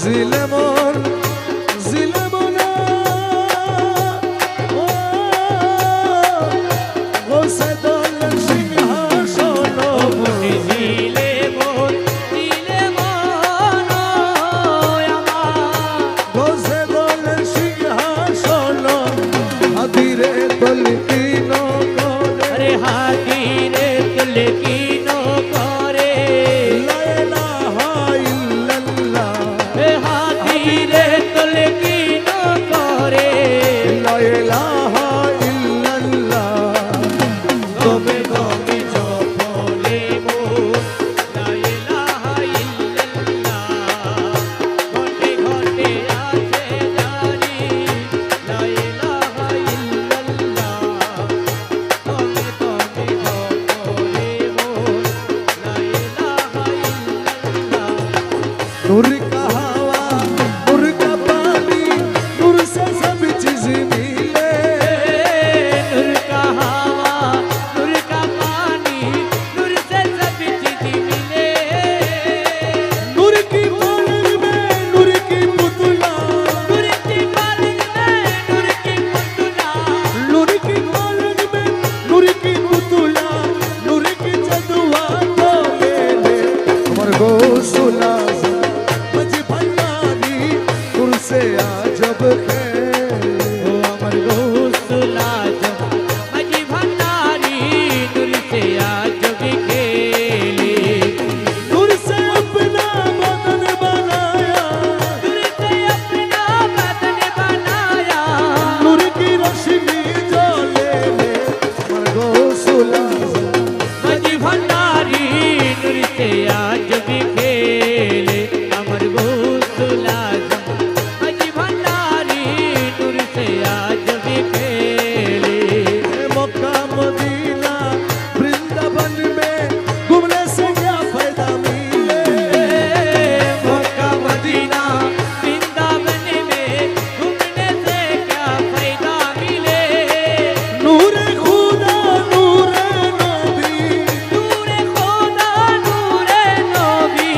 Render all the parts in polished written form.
জিলেমন জিলেমনা ও গোসে দল সিংহাসন জিলেমন জিলেমন আমার গোসে দল সিংহাসন হাতিরে তলকিন করে আরে হাতিরে তলকিন করে লা ইলাহা ইল্লাল্লাহ হাতিরে তলকিন করে লা ইলাহা ইল্লাল্লাহ গমে গমে জপলে মোর লা ইলাহা ইল্লাল্লাহ ঘটে ঘটে আছে জানি লা ইলাহা ইল্লাল্লাহ গমে গমে জপলে মোর লা ইলাহা ইল্লাল্লাহ नूर का हवा नूर का पानी नूर से सब चीज मिले नूर का हवा नूर का पानी नूर से सब चीज मिले नूर की पलक में नूर की पुतला नूर की पलक में नूर की पुतला नूर की पलक में नूर की पुतला नूर की जदुआ तो ले अमर गौसुला मज भंडारी नूर से आजब ओ अमर गौसुला जब मजी भंडारी नूर से आज भी खेले नूर से अपना बदन बनाया नूर से अपना बदन बनाया नूर की रोशनी जो ले अमर गौसुला मजी भंडारी नूर से आज भी खेले अमर गौसुला मजी भंडारी नूर से आज भी खेले मक्का मदीना वृंदावन में घूमने से क्या फायदा मिले मक्का मदीना वृंदावन में घूमने से क्या फायदा मिले नूर खुदा नूर नबी नूर खुदा नूर नबी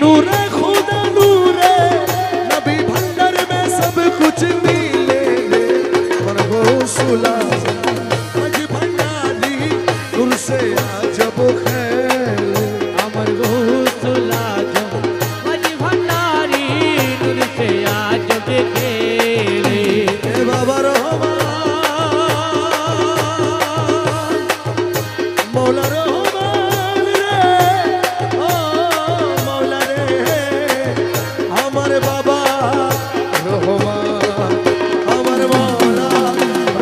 नूर खुदा नूर नबी भंडार में सब कुछ मिले पर गौसुला मज भंडारी नूर से आजब खेल अमर गौसुला मजी भंडारी नूर से आज भी खेले ए बाबा रहमान मौला रहमान रे ओ मौला रे हमारे बाबा रहमान हमारे मौला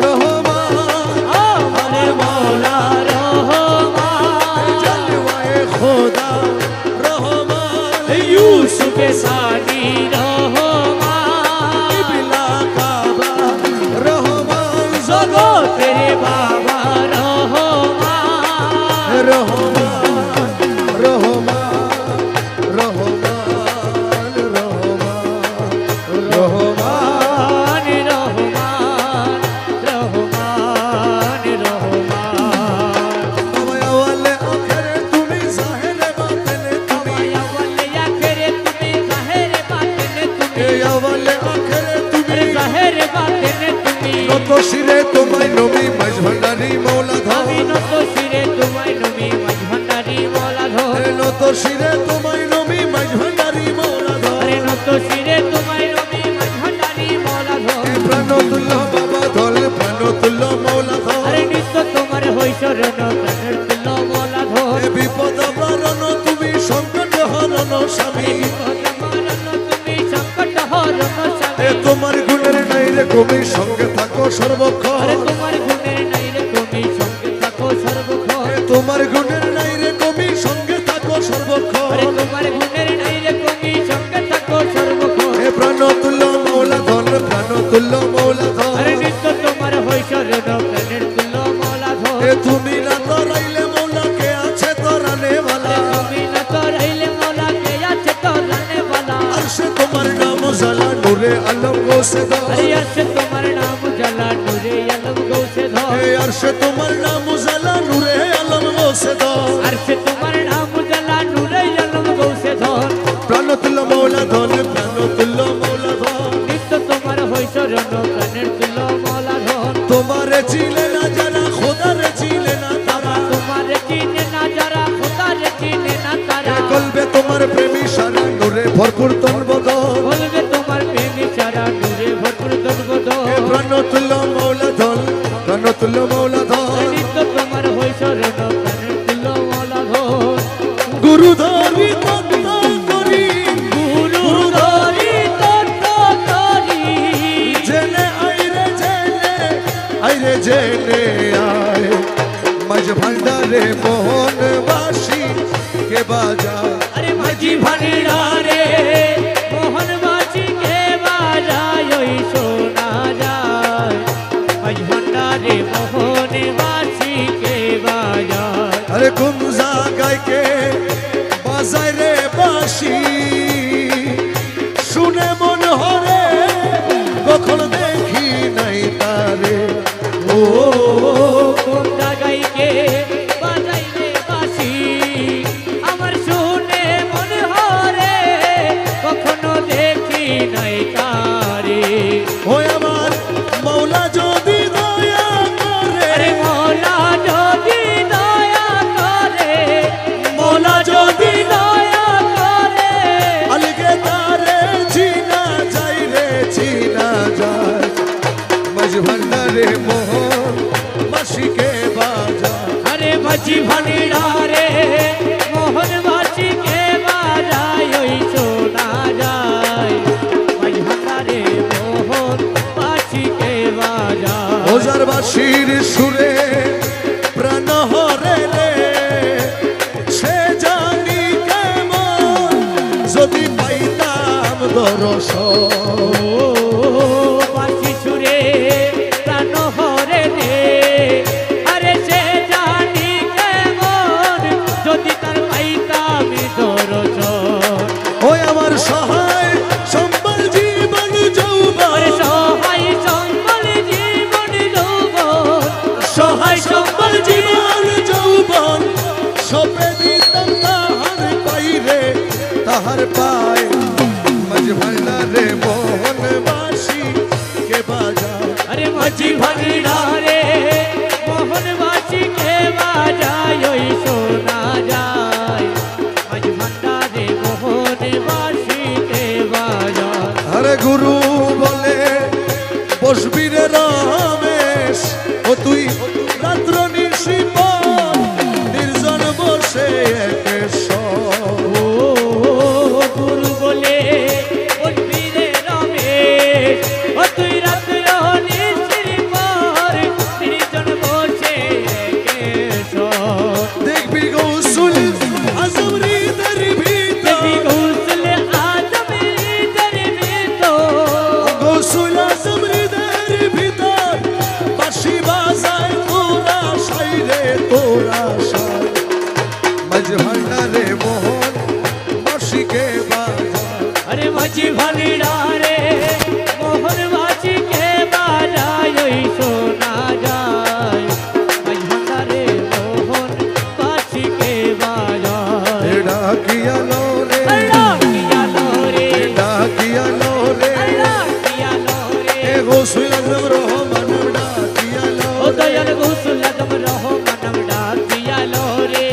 रहमान अमर मौला रहमान जलवाए खुदा रहमान यूसुफ सानी रहमान बिला काबा रहमान जगो तेरे बाबा रहमान रहमान रहमान रहमान रहमान रहमान रहमान रहमान रहमान बाबा वाले आखिर तुम्ही जाहिर बातें तुम्ही अव्वल आखिर तुम्ही जाहिर बातें तुम्ही ए वाले आखिर तुम्ही जाहिर बातें तुम्ही নত শিরে তোমায় নবী মাঝ ভান্ডারি মৌলা আমি ধর নত শিরে তোমায় নবী মাঝ ভান্ডারি মৌলা ধর নত শিরে তোমায় নবী মাঝ ভান্ডারি মৌলা ধর আরে নত শিরে তোমায় নবী মাঝ ভান্ডারি মৌলা ধর প্রাণতুল্লাহ বাবা ধর প্রাণতুল্লাহ মৌলা ধর আরে নিত্য তোমার হই শরণ প্রাণের তুল্য মৌলা ধর বিপদ বারণ তুমি সংকট হরণ স্বামী তুমি সংকট হরণ স্বামী তোমার গুণের নাই রে কবি সঙ্গে থাকো সর্বক্ষণ আরে তোমার গুণের নাই রে তুমি সঙ্গে থাকো সর্বক্ষণ তোমার গুণের নাই রে কবি সঙ্গে থাকো সর্বক্ষণ আরে তোমার গুণের নাই রে তুমি সঙ্গে থাকো সর্বক্ষণ প্রাণতুল্য মৌলা ধন প্রাণতুল্য মৌলা ধন আরে নিত্য তোমার হই শরণ প্রাণের তুল্য মৌলা ধর তুমি না তো রাইলে মৌলা কে আছে তো রানে वाला তুমি না তো রইলে মৌলা কে আছে তো রানে वाला আরশে তোমার নাম জালা নূরে আলম গো সে দো अरे अर्श तुम्हारे नाम जला नूरे अलम गौ से धो अर्श तुम्हार नाम जला नूरे आलम गो से दो अर्श तुम्हारे नाम जला नूरे अलम गौ से धो प्राणतुल्य मौला धन प्राण তোমারে চিনে না যারা খোদারে চিনে না তারা তোমার চিনে না যারা খোদার চিনে না তারা কলবে তোমার প্রেমী সারা নূরে ভরপুর তন বদন বলবে তোমার প্রেমে সারা নূরে ভরপুর দর্বদ প্রাণ তুল্য মৌলা ধন প্রাণ তুল্য মৌলা ধন নিত্য তোমার হই শরণ প্রাণের তুল্য মৌলা ধন গুরু ধরি তত্ত্ব করি গুরু ধরি তত্ত্ব করি জেনে আইরে জেনে আয় মাঝ ভান্ডারে মোহনবাসী কে বাজা আরে মাঝি ভান্ডারে মোহনবাসী কে বাজায় ওই শোনা যায় মাঝি ভান্ডারে মোহনবাসী কে বাজায় আরে কোন জায়গায় কে বাজায় রে বাসি শুনে মন হরে কখন দেখি নাই তারে ও কোন জায়গায় কে বাজাইলে বাঁশি আমার শুনে মনে হরে কখনো দেখি নাই তারে ওই আমার মৌলা যদি দয়া করে আরে মৌলা যদি দয়া করে মৌলা যদি দয়া করে अलगे तारे जीना जाई रे जीना जाए मज भंडारे मोहन बसी के बाजा আরে মাঝি ভান্ডারে মোহনবাসী কে বাজায় ওই শোনা যায় মাঝি ভান্ডারে মোহনবাসী কে বাজায় ওজার বাসির সুরে প্রাণ হরে রে সে জানি কেমন যদি পাইতাম দর্শন বাঁশি সুরে প্রাণ হরে রে আরে সে জানি কেমন যদি তার পাইতাম দর্শন ওই আমার সহায় সম্বল জীবন যৌবন আরে সহায় সম্বল জীবন যৌবন সহায় সম্বল জীবন যৌবন সপে দিতাম তাহার পাইরে তাহার পায় মাঝ ভান্ডারে মোহনবাসী কে বাজা আরে মাঝি ভান্ডারে মোহনবাসী কে বাজায় ওই শোনা যায় মাঝি ভান্ডারে মোহনবাসী কে বাজায় আরে গুরু বলে বসবি রে রমেশ ও তুই রাত্র নিশিপন নির্জন বসে একেশ্বর ও গুরু বলে বলবি রে রমেশ ও তুই রাত্র নিশ্চির পর নির্জন বসে কেশর দেখবি গৌসুল আজম হৃদের ভিতর দেবী কৌশলে আজমের দরবিত গৌসুল আজম হৃদের ভিতর বাঁশি বাজায় তোরা সাই রে তোরা সাই মাঝ ভান্ডারে মোহন বাঁশিকে বাজা আরে মাঝি ভান্ডারে মোহনবাসী কে বাজায় ওই শোনা যায় মাঝি ভান্ডারে মোহনবাসী কে বাজায় ডাকিয়া লো রে আল্লাহ কিয়া লো রে ডাকিয়া লো রে আল্লাহ কিয়া লো রে এ গৌসুল আজম রহমান ডাকিয়া লো ও দয়াল গৌসুল আজম রহমান ডাকিয়া লো রে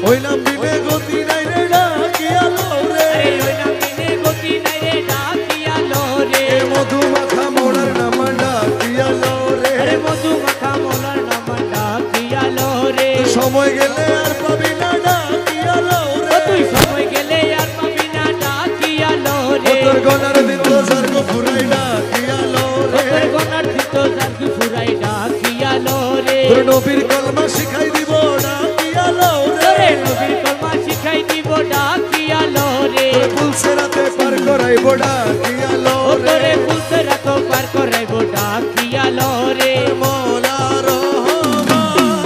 ওইলাম বিনে গতি নাই রে ডাকিয়া লো রে আরে ওই নামিনে গতি নাই রে ডাকিয়া লো রে এ মধু মাখা মোড়ার নাম ডাকিয়া লো রে আরে মধু মাখা মোলার নাম ডাকিয়া লো রে সময় গেলে আর পাবি না ডাকিয়া লো ও রে তুই সময় গেলে আর পাবি না ডাকিয়া লো রে তোর গনার দিন তো সার্গ ফুরাই ডাকিয়া লো রে তোর গনার দিত জাগি ফুরাই ডাকিয়া লো রে তোর নবীর কলমা শিখাই দিব ডাকিয়া লো তোরে রে নবীর কলমা শিখাই দিব ডাকিয়া লো রে তোর পুলসে রাতে পার করাইব ডাকিয়া লো ও রে তোরে ফুলতে রাত পার করাইব ডাকিয়া লো রে মৌলা রহমান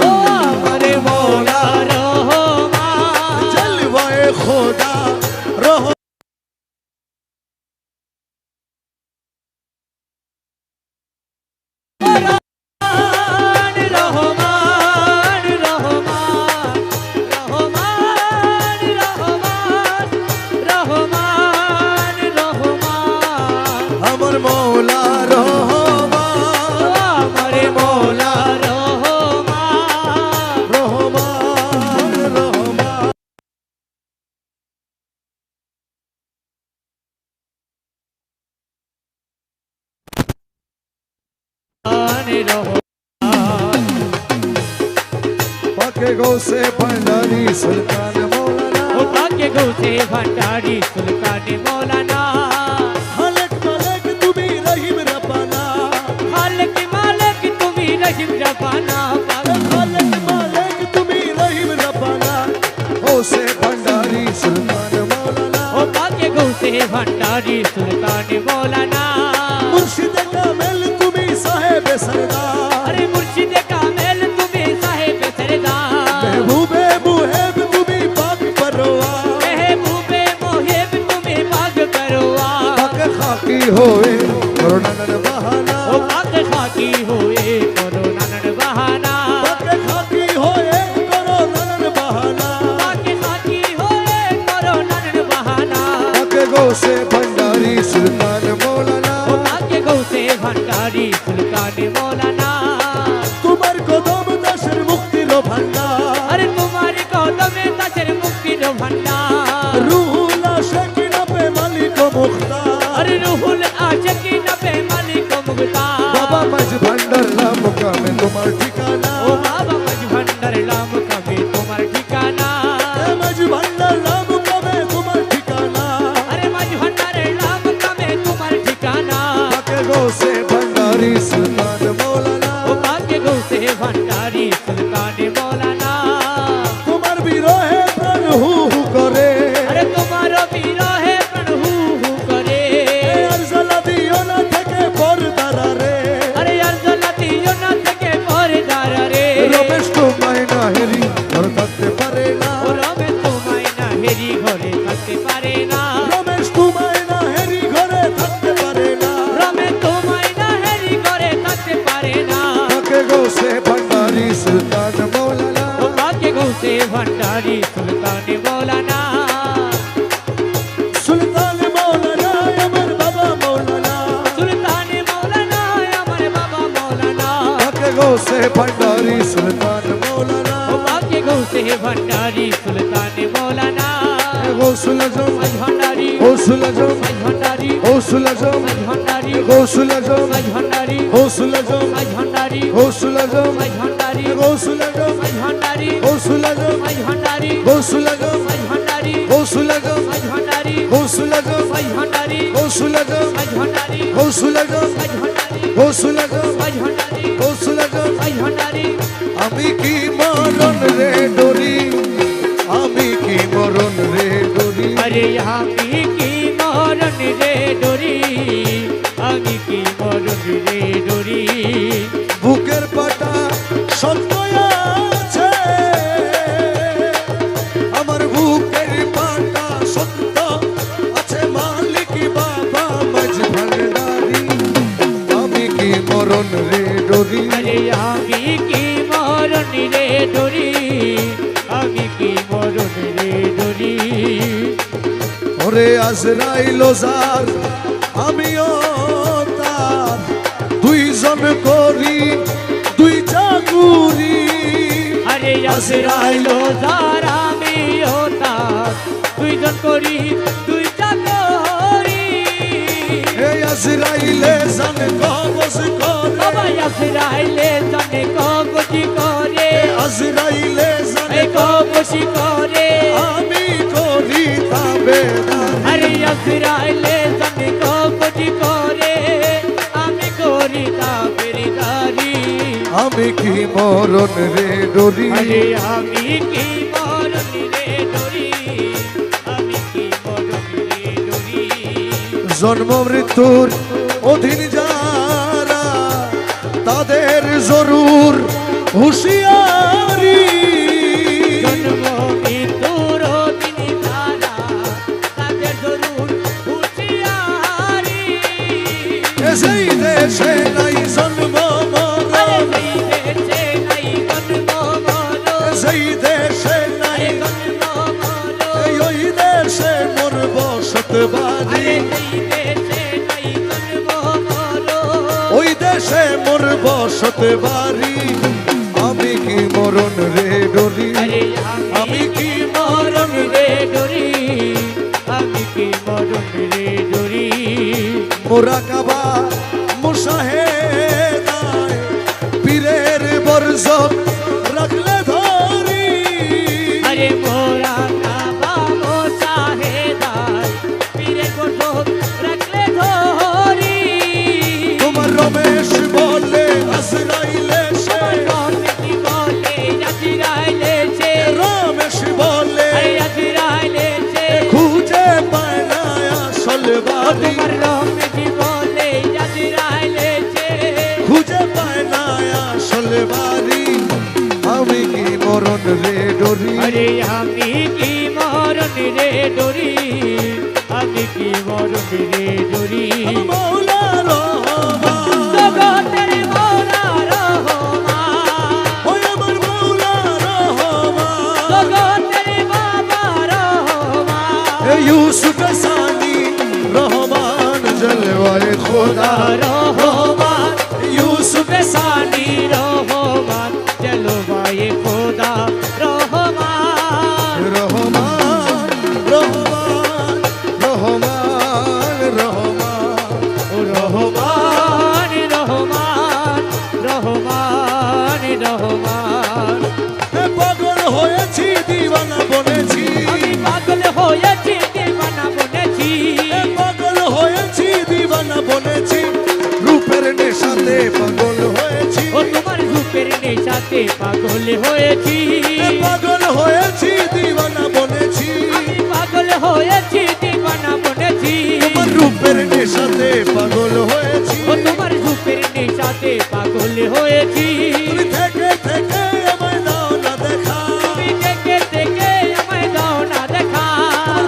ও আমারে মৌলা রহমান জলওয়ায়ে খোদা রহ রহমান রহমান রহমান রহমান রহমান রহমান আমার রহমানে রহমান পাকে গৌসে ভান্ডারি সুলতান মৌলানা ও পাকে গৌসে ভান্ডারি সুলতান মৌলানা খালেক মালেক তুমি রহিম রব্বানা খালেক মালিক তুমি রহিম রব্বানা খালেক মালেক তুমি রহিম রব্বানা গৌসে ভান্ডারি সুলতান মৌলানা ও পাকে গৌসে ভান্ডারি সুলতান মৌলানা মুর্শিদে কামেল তুমি সাহেব সরদার अरे मुर्शिदे कामेल तुम्हें साहेब सरदार महबूबे मुहेब तुम्ही पाक परवार महबूबे मोहिब तुम्हें बाग करवा पाक खाकी होए करुणानन बहाना ओ पाक खाकी होए करुणानन बहाना पाक खाकी होए करुणानन बहाना पाक खाकी होए करुणानन बहाना पाक गौसे भंडारी सुल्तान मौलाना ओ पाक गौसे भंडारी सुल्तान मौलाना তোমার কদম দাসের মুক্তির ভান্ডার अरे तुम्हारी कौतमे तसर मुक्ति नो भंडार রুহুল আশিক নবে মালিক মুখতার अरे रूहुल आशिकी नबे मालिक मुगतार বাবা মাঝ ভান্ডার নাম কামে তোমার ঠিকানা ओ बाबा मज भंडार लाम कभी तुम्हार ठिकाना মাঝ ভান্ডার নাম কামে তোমার ঠিকানা अरे मज भंडार लाम कभी तुम्हार ठिकाना পাক গৌসে ভंडारी सुल्तान मौलाना ओ भाग्य गौ से भंडारी सुल्तान मौलाना তোমার বিরহে প্রাণ হু হু করে अरे तुम्हारो वीरो है प्रण हु करे আরজালা দিও না থেকে পরদারা রে अरे अर्जलती यो न थके पोरदार रे রমেশ তোমায় না হেরি ঘর থাকতে পারে না ओ रमे तुम्हारी ना हेरी घरे थकते पारे ना রমেশ তোমায় না হেরি ঘরে থাকতে পারে না रमे तुम्हारी ना हेरी घरे थकते पारे ना পাকে গৌসে ভंडारी सुल्तान मौलाना ओ भाग्य गौ से भंडारी सुल्तान मौलाना सुल्तान मौलाना আমার বাবা মৌলানা सुल्तान मौलाना हमारे बाबा मौलाना পাকে গৌসে ভंडारी सुल्तान मौलाना ओ भाग्य गौ से भंडारी सुल्तान मौलाना গৌসুল আজম मज भंडारी গৌসুল আজম मज भंडारी গৌসুল আজম मज भंडारी গৌসুল আজম मज भंडारी গৌসুল আজম मज भंडारी গৌসুল আজম मज भंडारी গৌসুল আজম मज भंडारी গৌসুল আজম मज भंडारी গৌসুল আজম मज भंडारी গৌসুল আজম मज भंडारी গৌসুল আজম मज भंडारी গৌসুল আজম मज भंडारी গৌসুল আজম मज भंडारी গৌসুল আজম मज भंडारी গৌসুল আজম मज भंडारी আমি কি মরণ রে ডরি আমি কি মরণ রে ডরি अरे यहाँ की मरण रे डोरी आगे की मरण रे डोरी বুকের পাটা সত্য আছে আমার বুকের পাটা সত্য আছে মালিক বাবা মাঝ ভান্ডারি আমি কি মরণ রে ডরি अरे आगे की मरण रे डोरी आगे की मरण रे डोरी ওরে আজরাইল জার আমিও তার দুইজন করি দুই চাকুরি अरे असराइलो जारा में होता दुईজন করি দুই চাকরি এই আজরাইলে জান কবজ করে বাবা আসরাইলে জানে কবজি করে আজরাইলে জান এই কবজি করে আমি করি তাবেদার আরে আসরাইলে জানে কবজি করে আমি করি তাবেদারি আমি কি মরণ রে ডরি আরে আমি কি মরণ রে ডরি আমি কি মরণ রে ডরি জন্ম মৃত্যুর অধীন যারা তাদের জরুর হুঁশিয়ারি জন্ম মৃত্যুর দিন তারা তাদের জরুর হুঁশিয়ারি সেই দেশে নাই জন্ম আরে মরণ সেই দেশে নাই জন্ম মরণ সেই দেশে নাই আরে জন্ম মরণ এই ওই দেশে মোর বসত বাড়ি আরে সেই দেশে নাই জন্ম মরণ ওই দেশে মোর বসত বাড়ি আমি কি মরণ রে ডরি আরে আমি কি মরণ রে ডরি আমি কি মরণ রে ডরি মোরাকাবা মুশাহেদায় সব রাখলে ধরি আরে মোরা কাবা মোশাহেদার পীরে গোসল রাখলে ধরি তোমার রমেশ বলে আজরাইলে সে রমেশি বলে আজরাইলে সে রমেশ বলে আজরাইলে সে খুঁজে পায় না আসল বাড়ি তোমার রমেশি বলে আজরাইলে সে খুঁজে পায় না আসল বাড়ি আমি কি মরণ রে ডরি আরে আমি কি মরণ রে ডরি আমি কি মরণ রে ডরি মৌলা রহমান জগতের মৌলা রহমান ওই আমার মৌলা রহমান জগতের বাবা রহমান ইউসুফ সানি রহমান জলওয়ায়ে খোদা রহমান ইউসুফ সানি রহমান জলওয়ায়ে খোদা রহমান রহমান রহমান রহমান রহমান রহমান রহমান রহমান রহমান পাগল হয়েছি দিওয়ানা বনেছি আমি পাগল হয়েছি দিওয়ানা বনেছি পাগল হয়েছি দিওয়ানা বনেছি রূপের নেশাতে পাগল হয়েছি ও তোমার রূপের নেশাতে পাগল হয়েছি পাগল হয়েছি দিওয়ানা বনেছি আমি পাগল হয়েছি দিওয়ানা বনেছি তোমার রূপের নেশাতে পাগল হয়েছি ও তোমার রূপের নেশাতে পাগল হয়েছি তুমি থেকে থেকে আমায় দাও না দেখা তুমি থেকে থেকে আমায় দাও না দেখা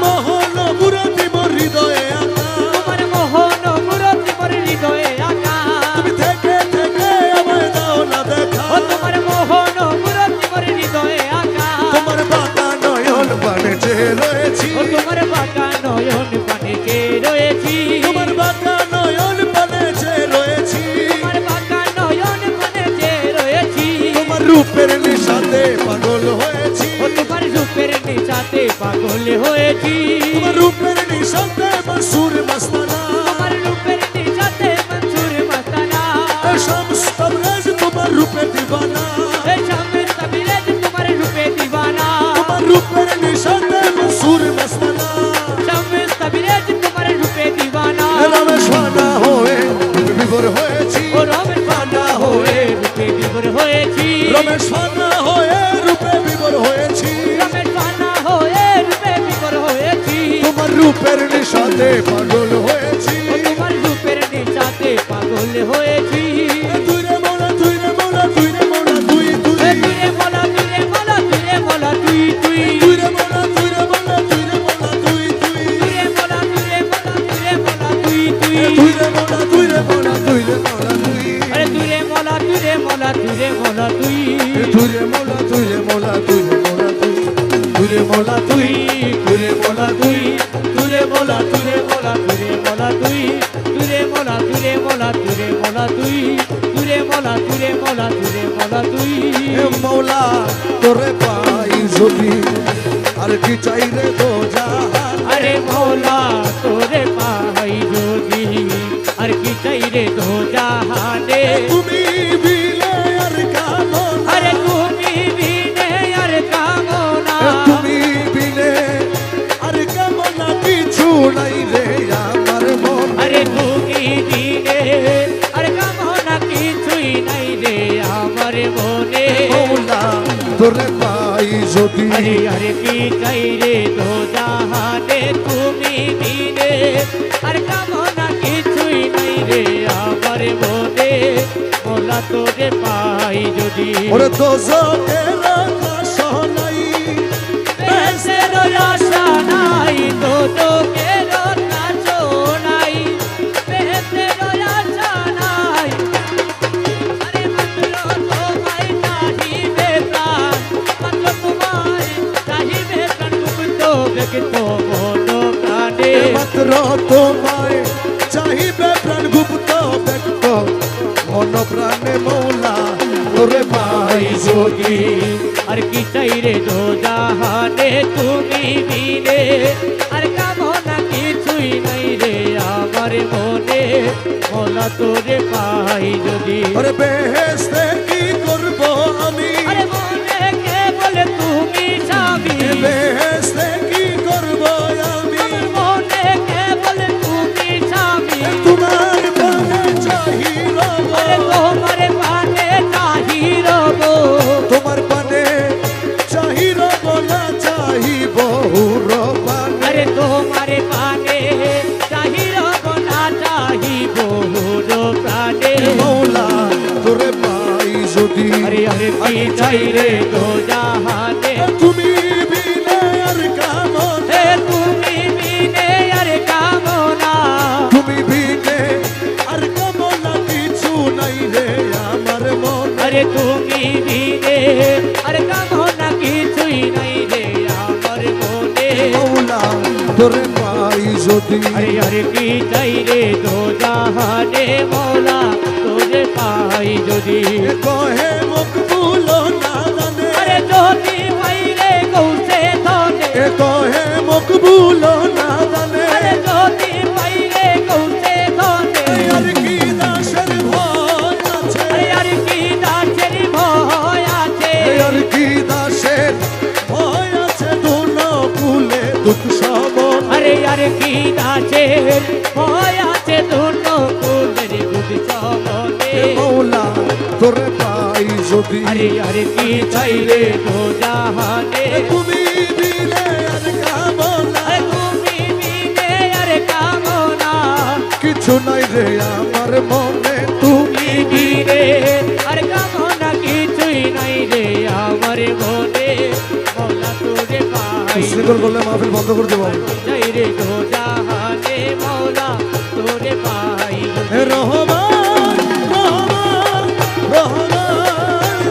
মোহন মুরতি মোর হৃদয়ে আঁকা তোমার মোহন মূরতি মোর হৃদয়ে আঁকা তুমি থেকে থেকে আমায় দাও না দেখা ও তোমার মোহন মূরতি মোর হৃদয়ে আঁকা তোমার বাঁকা নয়ন বানে চেয়ে রয়েছি ও তোমার বাঁকা নয়ন পানে কে রয়েছি তোমার বাঁকা নয়ন বানে চেয়ে রয়েছি তোমার বাঁকা নয়ন পানে যে রয়েছি তোমার রূপের নেশাতে পাগল হয়েছি ও তোমার রূপের নেশাতে পাগল হয়েছি তোমার রূপের নেশাতে মনসুর মস্তানা তোমার রূপের নেশাতে মনসুর মস্তানা শামস তবরেজ তোমার রূপে দিবানা এই শামে তাবিরেজ তোমার রূপে দিবানা তোমার রূপের নেশাতে মনসুর মস্তানা শামে তাবিরেজ তোমার রূপে দিবানা রমেশ ফানা হয়ে বিভোর হয়েছি ও রমেশ ফানা হয়ে রূপে বিভোর হয়েছি রমেশ ফানা হয়ে রূপে বিভোর হয়েছি রমেশ ফানা হয়ে রূপে বিভোর হয়েছি তোমার রূপের নেশাতে পাগল হয়েছি ও তোমার রূপের নেশাতে পাগল হয়েছি তুই রে মোলা তুই রে মোলা তুই রে মোলা তুই তুই এ তুই মোলা তুই রে মোলা তুই রে মোলা তুই তুই তুই রে মোলা তুই রে মোলা তুই রে মোলা তুই তুই তুই রে মোলা তুই রে মোলা তুই রে মোলা তুই তুই তুই রে মোলা তুই রে মোলা তুই রে মোলা তুই আরে তুই রে মোলা তুই রে মোলা তুই রে মোলা তুই তুই রে মোলা তুই রে মোলা তুই রে মোলা তুই তুই রে মোলা তুই তুই রে মোলা তুই তুই রে মোলা তুই রে মোলা তুই রে মোলা তুই তুই রে মোলা তুই রে মোলা তুই রে মোলা তুই তুই রে মোলা তুই রে মোলা তুই রে মোলা তুই এ মৌলা তোরে পাই যদি আর কি চাই রে তো জাহান আরে মৌলা তোরে পাই যোগী আর কি চাই রে দো জাহানে তুমি বিলে আর কামনা আরে তুমি বিনে আর কামনা তুমি বিলে আর কামনা কিছু নাই রে আমার মন আরে তুমি বিনে আর কামনা কিছুই নাই রে আমার মনে মৌলা তোরে পাই যদি আরে আরে কি চাই রে দো জাহানে তুমি বিনে আর কামনা কিছুই নাই রে আমার মনে মোলা তোরে পাই যদি ওরে তো জোকের আকাশ নাই বেশের আশা নাই তো তোকের কাছ নাই বেশের আশা নাই আরে মাত্র তোমায় চাহিবে প্রাণ মাত্র তোমায় চাহিবে প্রাণ মুক্ত ব্যক্ত মন প্রাণে মাত্র তোমায় চাহিবে প্রাণ গুপ্ত ব্যক্ত মন প্রাণে মৌলা তোরে পাই যোগী আর কি চাই রে দো জাহানে তুমি বিনে আর কামনা কিছুই নাই রে আমার মনে মোলা তোরে পাই যদি আরে বেহেশতে কি করব আমি আরে মনে কে বলে তুমি স্বামী বেহেশতে কি করব আমি আমার মনে কে বলে তুমি স্বামী তোমার পানে চাহিব আরে তোমার পানে চাহি রব তোমার পানে চাহিব না চাহিব রবান আরে তোমার পানে চাহি রব না চাহি বহুর প্রাণে মৌলা তোরে পাই যদি আরে আরে কি চাই রে তো জাহানে তুমি বিনে আর কামনা হে তুমি বিনে আর কামনা তুমি বিনে আর কামনা কিছু নাই রে আমার মন আরে তুমি বিনে আর কামনা কিছুই নাই রে আমার মনে মৌলা তোরে পাই যদি আরে আরে কি চাই রে তো জাহানে মৌলা তোরে পাই যদি কহে মকবুল না জানে আরে যদি ভাই রে কৌশে ধনে এ কহে মকবুল না জানে আরে যদি ভাই রে কৌশে ধনে আর কি দাসের ভয় আছে আরে আর কি দাসের ভয় আছে আর কি দাসের ভয় আছে দোনো কুলে দুঃখ সবন আরে আর কি দাসের ভয় আছে দুনো কুলের বুধ চমনে মৌলা তোরে পাই যদি আরে আরে কি চাই রে তো জাহানে তুমি দিলে আর কামনা আরে তুমি বিনে আর কামনা কিছু নাই রে আমার মনে তুমি বিনে আর কামনা কিছুই নাই রে আমার মনে মৌলা তোরে পাই শ্রীকর করলে মাহফিল বন্ধ করে দেবো চাই রে তো জাহানে মৌলা তোরে পাই হে রহমান রহমান রহমান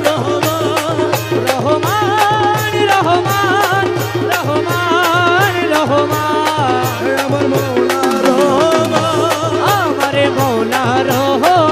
রহমান রহমান রহমান রহমান রহমান হে আমার মৌলা রহমান আমারে মৌলা রহমান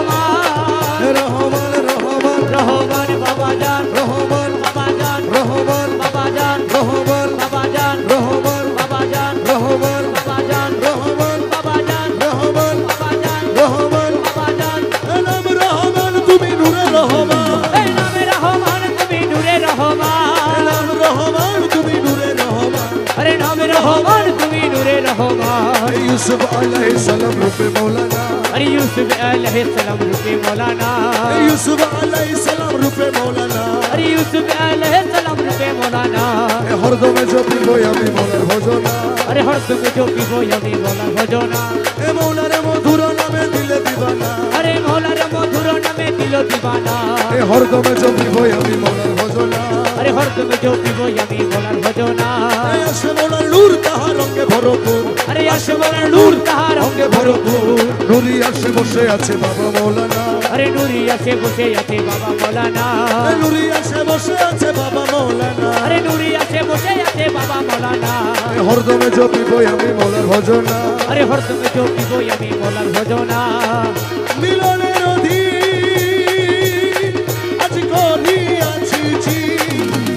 হে রহমান রহমান রহমান বাবা জান রহমান বাবা জান রহমান বাবা জান রহমান বাবা জান রহমান বাবা জান রহমান বাবা জান রহমান বাবা জান রহমান বাবা জান রহমান বাবা জান হে নাম রহমান তুমি নূরে রহমান এই নামে রহমান তুমি নূরে হে রহমান নাম রহমান তুমি নূরে রহমান আরে নামে রহমান তুমি নূরে রহমান ইউসুফ আলাইহিস সালাম রূপে মৌলানা अरे यूसुफ अलैहिस्सलाम रुपए मौलाना ইউসুফ আলাইহিস সালাম রূপে মৌলানা अरे यूसुफ अलैहिस्सलाम रुपए मौलाना এ হরদমে জপিব আমি মনের ভজনা अरे हर तुम जो पीबो यमी मौला भजोना এ মৌলার মধুর নামে দিলে দিবানা अरे मौला रे मधुर नामे दिलो दीवाना এ হরদমে জপিব আমি মনের ভজনা अरे हर तुम जो पीबो यमी मौला भजोना এ আসে মৌলার নূর তাহার রঙে ভরপুর अरे अशवर नूर ताहार होंगे भरपूर নুরি আসে বসে আছে বাবা মৌলানা अरे नूरिया से बसे आते बाबा मौलाना এ নুরি আসে বসে আছে বাবা মৌলানা अरे नूरिया से बसे आते बाबा मौलाना এ হরদমে জপিব আমি মনের ভজনা अरे हर तुम जो पीबो यमी मौला भजोना মিলনের অধীন আজ করিয়াছি জি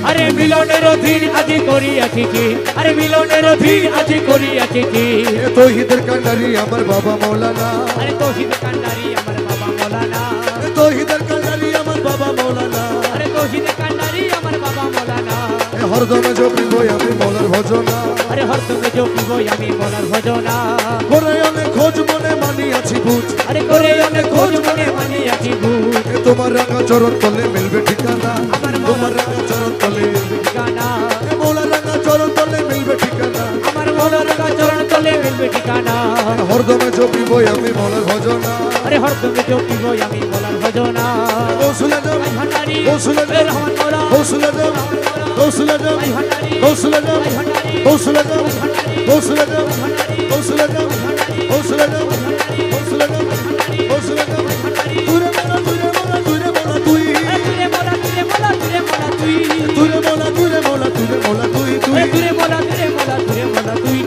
अरे मिलনের অধীন আজি করিয়াছি কি अरे মিলনের অধীন আজি করিয়াছি কি এ তৌহিদের কান্ডারি আমার বাবা মৌলানা अरे तौहीद কান্ডারি আমার বাবা মৌলানা এ তৌহিদের কান্ডারি আমার বাবা মৌলানা अरे तौहीद কান্ডারি আমার বাবা মৌলানা এ হরদমে জপিব আমি মনের ভজনা अरे हर तुम जो पीबो यमी মৌলার ভজনা করে অনেক খোঁজ মনে মানিয়াছি বুঝ अरे করে অনেক খোঁজ মনে মানিয়াছি ভূত এ তোমার রাঙা চরণ তলে মিলবে ঠিকানা আমার তোমার রাঙা চরণ তলে ঠিকানা এ মৌলা রাঙা চরণ তলে মিলবে ঠিকানা আমার মৌলার চরণ তলে মিলবে ঠিকানা এ হরদমে জপিব আমি মনের ভজনা अरे हर तुम जो पीबो यमी মৌলার ভজনা গৌসুলে দেব আই ভান্ডারি গৌসুলে এ দেব রহমান মৌলা গৌসুলে দেব গৌসুলে দেব আই ভান্ডারি গৌসুলে দেব আই ভান্ডারি গৌসুলে দেব গৌসুলে দেব ভান্ডারি গৌসুলে দেব গৌসুলে দেব গৌসুলে দেব গৌসুলে দেব তুরে মোলা তুই তুরে মোলা তুই তুরে মোলা তুরে মোলা তুই তুই তুরে মোলা তুই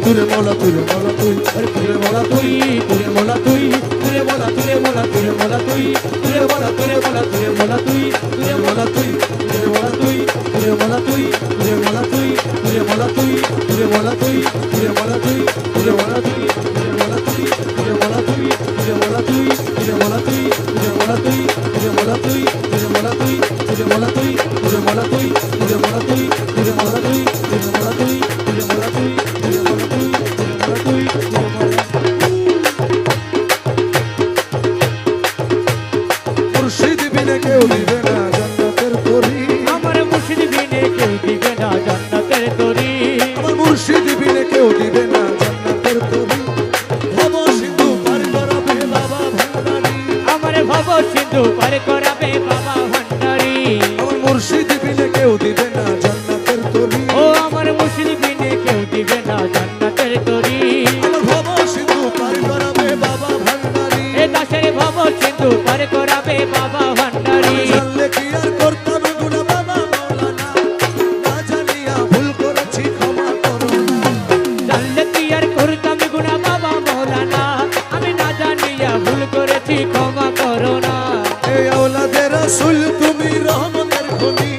তুরে মোলা তুরে মোলা তুই তুরে মোলা তুই তুরে মোলা তুই তুরে মোলা তুরে মোলা তুরে মোলা তুই তুরে মোলা তুরে মোলা তুরে মোলা তুই তুরে মোলা তুই তুরে মোলা তুই তুরে মোলা তুই তুরে মোলা তুই তুরে মোলা তুই তুরে মোলা তুই তুরে মোলা তুই তুরে মোলা তুই তুরে মোলা তুই তুরে মোলা তুই মোলা তুই তুজে মোলা তুই তুজে মোলা তুই তুজে মোলা তুই তুজে মোলা তুই তুজে মোলা তুই তুজে মোলা তুই তুজে মোলা তুই তুজে মোলা তুই তুজে মোলা তুই তুজে মোলা তুই তুজে মোলা তুই মুর্শিদ বিনে কেউ দিবে না জান্নাতের তরি আমার মুর্শিদ বিনে কেউ দিবে না জান্নাতের তরি আমার মুর্শিদ বিনে কেউ দিবে না জান্নাতের তরি ভব সিন্ধু পার করাবে বাবা ভান্ডারী আমার ভব সিন্ধু পার করাবে বাবা ভান্ডারী আমার মুর্শিদ বিনে কেউ দিবে না জান্নাতের তরি ও আমার মুর্শিদ বিনে কেউ দিবে না জান্নাতের তরি আমার ভব সিন্ধু পার করাবে বাবা ভান্ডারী এ দাসের ভব সিন্ধু পার করাবে বাবা ভান্ডারী জানলে কি আর করতাম গুনাহ বাবা মাওলানা না জানিয়া ভুল করেছি ক্ষমা করো জানলে কি আর করতাম গুনাহ বাবা মাওলানা আমি না জানিয়া ভুল করেছি ক্ষমা করো না এই আওলাদে রাসূল তুমি রহমতের খনি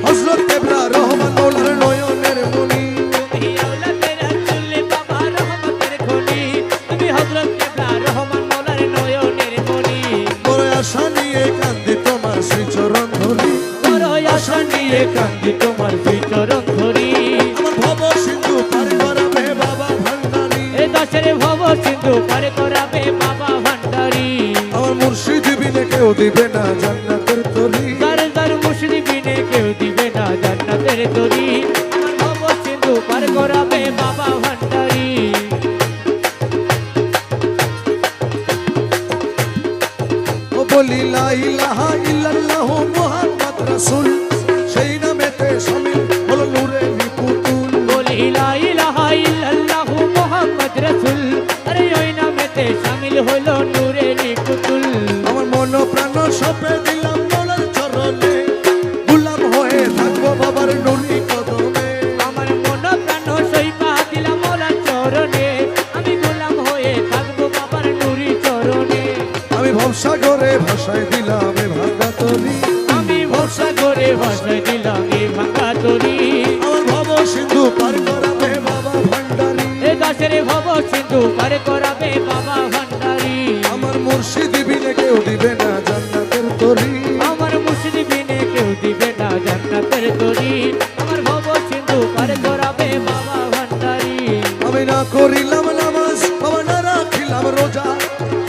হযরত কেবলা রহমান মাওলার নয়নের মনি তুমি আওলাদের রাসূল বাবা রহমতের খনি তুমি হযরত কেবলা রহমান মাওলার নয়নের মনি বড় আশা নিয়ে কান্দি তোমার শ্রীচরণ ধরি বড় আশা নিয়ে কান্দি তোমার বিচরণ ধরি আমার ভব সিন্ধু পার করাবে বাবা ভান্ডারী এ দাসের ভব সিন্ধু পার করাবে বাবা ভান্ডারী আমার মুর্শিদ বিনে কেউ দিবে না জান্নাতের তরি দার দার মুর্শিদ বিনে কেউ দিবে না জান্নাতের তরি আমার ভব সিন্ধু পার করাবে বাবা ভান্ডারী ও বলি লা ইলাহা ইল্লাল্লাহু মুহাম্মদ রাসূল সেই নামেতে শামিল হলো নূরে পুতুল বলি লা ইলাহা ইল্লাল্লাহু মুহাম্মদ রাসূল আরে ওই নামেতে শামিল হলো নূরের পুতুল আমার মন প্রাণ সপে দিলাম মোলার চরণে গোলাম হয়ে থাকবো বাবার নুরি কদমে আমার মন প্রাণ সইপা দিলাম মোলার চরণে আমি গোলাম হয়ে থাকবো বাবার নুরি চরণে আমি ভবসাগরে ভাসায় দিলাম এ ভাঙা তরি আমি ভরসা করে ভাষায় দিলাম এই ভাঙা তরি আমার ভব সিন্ধু পার করাবে বাবা ভান্ডারী এ দাসের ভব সিন্ধু পার করাবে বাবা ভান্ডারী আমার মুর্শিদ বিনে কেউ দিবে না জান্নাতের তরি আমার মুর্শিদ বিনে কেউ দিবে না জান্নাতের তরি আমার ভব সিন্ধু পার করাবে বাবা ভান্ডারী আমি না করিলাম নামাজ বাবা না রাখিলাম রোজা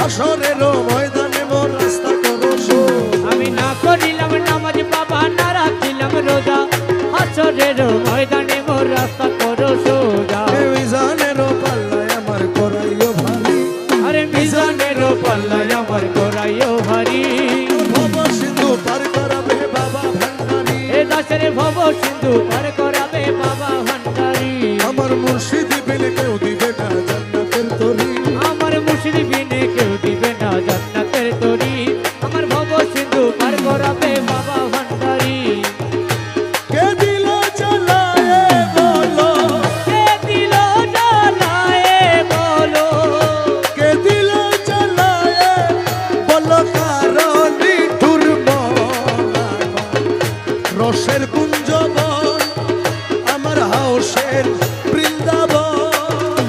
হাসরের ময়দানে মোর রাস্তা করো সোজা। আমি না করিলাম নামাজ বাবা না রাখিলাম রোজা হাসরের ময়দানে মোর রাস্তা করো সোজা এ মিজানের পাল্লায় আমার করাইও ভারী আরে মিজানের পাল্লায় আমার করাইও ভারী ভব সিন্ধু পার করাবে বাবা ভান্ডারী এ দাসের ভব সিন্ধু পার করাবে বাবা ভান্ডারী আমার মুর্শিদ বিনে কেউ দিবে না জান্নাতের তরি আমার মুর্শিদ বিনে কেউ দিবে না জান্নাতের তরি আমার ভব সিন্ধু পার করাবে বাবা ভান্ডারী কে দিল জ্বালায়ে বলো কে দিল জ্বালায়ে বলো কে দিল জ্বালায়ে বলো কারণি দুর্বলা রসের কুঞ্জবন আমার হাউসের বৃন্দাবন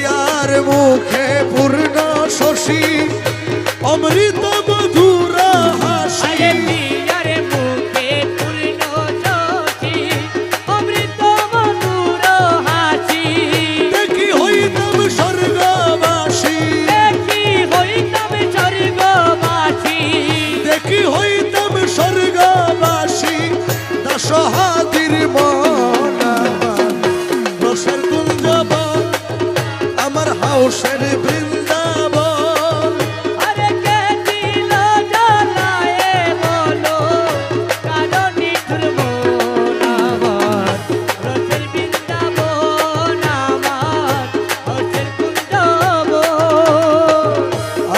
পিয়ার মুখে পূর্ণ শশী অমৃত মধুর হাসি আরে পিয়ার মুখে পূর্ণ শশী অমৃত মধুর হাসি দেখি হইতাম স্বর্গবাসী দেখি হইতাম স্বর্গবাসী দেখি হইতাম স্বর্গবাসী দাসহাদির মন আমার রসের কুঞ্জবন আমার হাউসের বৃন্দাবন আরে কে দিল জ্বালায়ে বলো কারো নিঠুর মন আমার রসের বৃন্দাবন আমার হসের কুঞ্জবন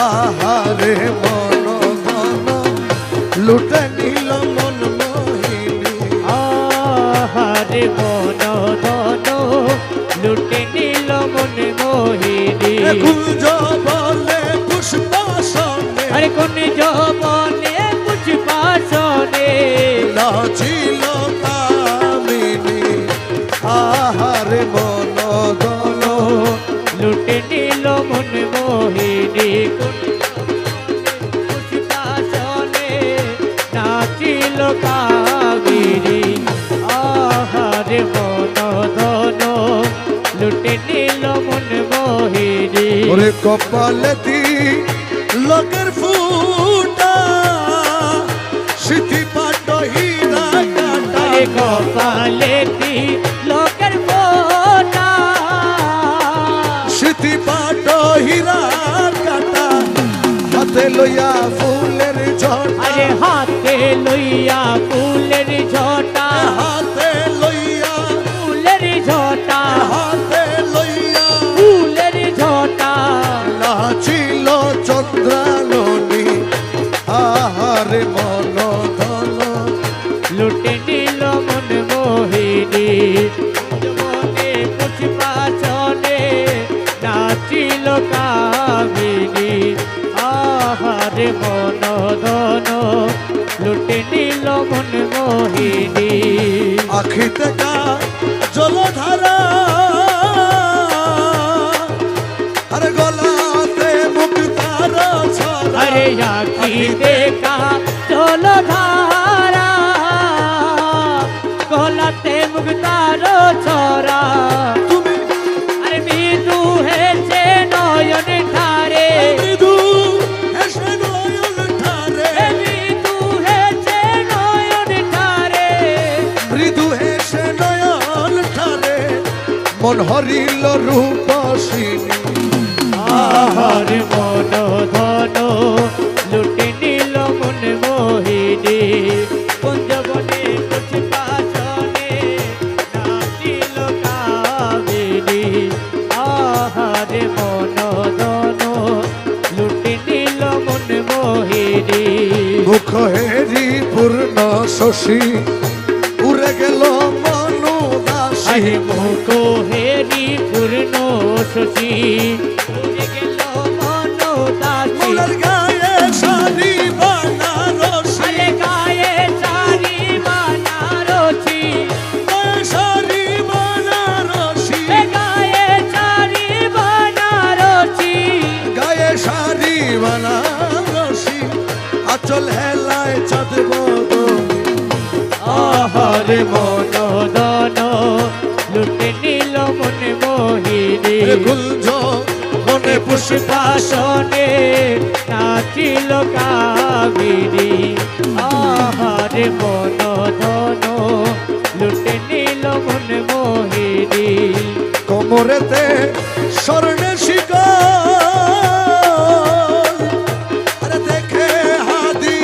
আহারে মন ধন লুটে নিল মন মোহিনী আহারে মন ধন লুটে নিল মন মোহিনী কুঞ্জ বলে পুষ্পাসনে আরে কোন যবনে পুষ্পাসনে নাচিল কামিনী আহারে মন ধন লুটে নিল মন মোহিনী কোন পুষ্পাসনে নাচিল কাবেরী আহারে মন ধন লুটে নিল মন মোহিনী ওরে কপালতি লোকের ফুটা সিথি পাট হীরা কাটা আরে কপালেতি লোকের ফোটা সিথি পাট হীরা কাটা হাতে লইয়া ফুলের ঝটা আরে হাতে লইয়া ফুলের ঝটা হাতে লইয়া ফুলের ঝটা হাতে লইয়া ফুলের ঝটা নাচিল চন্দ্রাননী আহারে মন ধন লুটে নিল মন মোহিনী মনে পুষ্পাসনে নাচিল কামিনী আহারে মন ধন লুটে নিল মন মোহিনী আখিতে কা জলধারা আরে গলাতে মুক্তার ছড়া আরে আখি দেখা চল ধারা গলাতে মুক্তার ছড়া তুমি আরে মৃদু হেছে নয়ন ধারে মৃদু হেসে নয়ন ঠারে মৃদু হেছে নয়ন ধারে মৃদু হেসে নয়ন ঠারে মন হরিল রূপসিনী আহারে মন ধন লুটে নিল মন মোহিনী কুঞ্জবনে পুষ্পাসনে নাচিল কাবেরী আহারে মন ধন লুটে নিল মন মোহিনী মুখ হেরি পূর্ণ শশী উড়ে গেল মনু দাসী আহে মুখ হেরি পূর্ণ শশী উড়ে গেল মন দাসী ফুলের গায়ে শাড়ি বানারসি আরে গায়ে শাড়ি বানারসি শাড়ি বানারসি গায়ে শাড়ি বানারসি গায়ে শাড়ি বানারসি আচল হেলায় চাঁদ বদনি আহারে মন ধন লুটে নিল মন মোহিনী কুঞ্জ মনে পুষ্পাসনে নাচিল কাবেরী আহারে মন ধন লুটে নিল মন মোহিনী কোমরেতে স্বর্ণে শিকল আরে দেখে হাদি